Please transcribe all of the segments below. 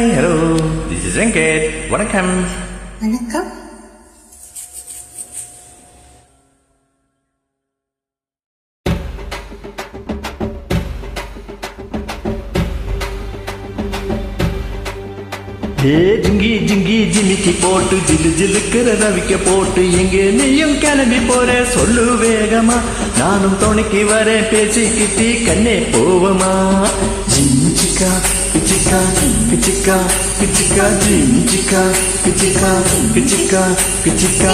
Hi hello, this is Venkat. வணக்கம். வணக்கம். ஜிங்கி ஜிங்கி ஜிமிக்கி போட்டு ஜில்லு ஜில்லுக்கிற ரவிக்க போட்டு எங்கே நீயும் கிளம்பி போற சொல்லு வேகமா, நானும் துணைக்கு வரேன் பேசிக்கிட்டி கண்ணே போவமா. ஜிஞ்சிக்கா கிச்சிக்கா கிச்சிக்கா கிச்சிக்கா ஜிஞ்சிக்கா கிச்சிக்கா கிச்சிக்கா கிச்சிக்கா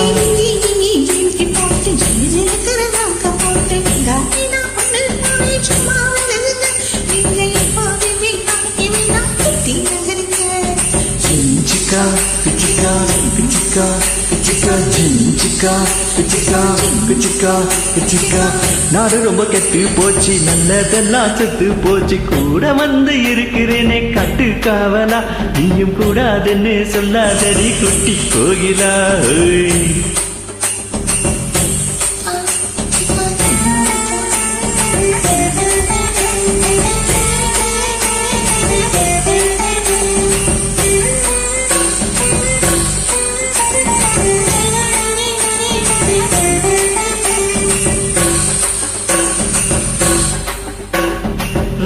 Kichika, kichika, kichika, kichika, kichika, kichika, kichika. நாடு ரொம்ப கெட்டு போச்சு, நல்லதெல்லாம் செத்து போச்சு, கூட வந்து இருக்கிறேனே கட்டு காவலா, நீயும் கூடாதுன்னு சொல்லாதடி குட்டி கோகிலா.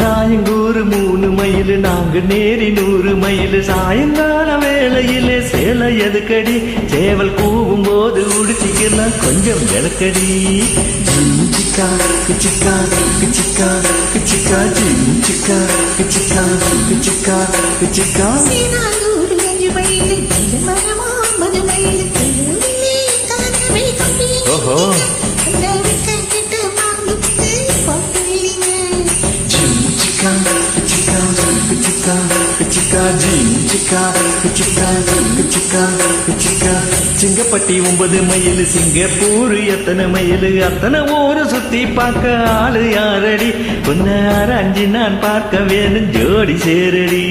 ராயங்கூறு 3 மைல், நாங்க நேரி 100 மைல், சாயங்கால வேளையிலே சேலை எதுக்கடி, சேவல் கூவும் போது உடுத்திக்கலாம் கொஞ்சம் விளக்கடி. ஜிஞ்சிக்கா கிச்சிக்கா கிச்சிக்கா கிச்சிக்கா ஜிஞ்சிக்கா கிச்சிக்கா கிச்சிக்கா கிச்சிக்கா. ஓஹோ சிங்கப்பட்டி 9 மைல், சிங்கப்பூர் எத்தனை மைல், அத்தனை ஊரு சுத்தி பார்க்க ஆளு யாரடி, உன்னை அரைஞ்சி நான் பார்க்க வேணும் ஜோடி சேரடி.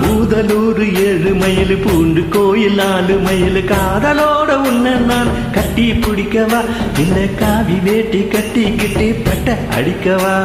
பூதலூர் 7 மைல், பூண்டு கோயில் 4 மைல், காதலோட உன்னை நான் கட்டி பிடிக்கவா, இல்ல காவி வேட்டி கட்டிக்கிட்டு பட்ட அடிக்கவா.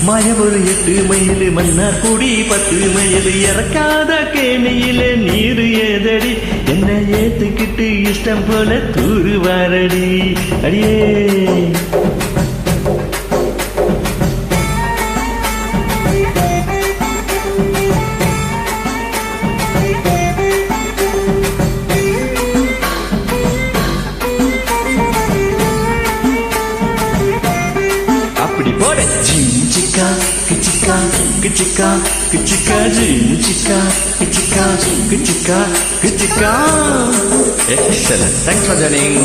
மாயவரு 8 மைல், மன்னார்குடி 10 மைல், இறக்காத கேணியில நீரு ஏதடி, என்ன ஏத்துக்கிட்டு இஷ்டம் போல தூரு வாரடி அடியே. Kichika, kichika, kichika, kichika, kichika, kichika, kichika, kichika. Excellent. Thanks for joining.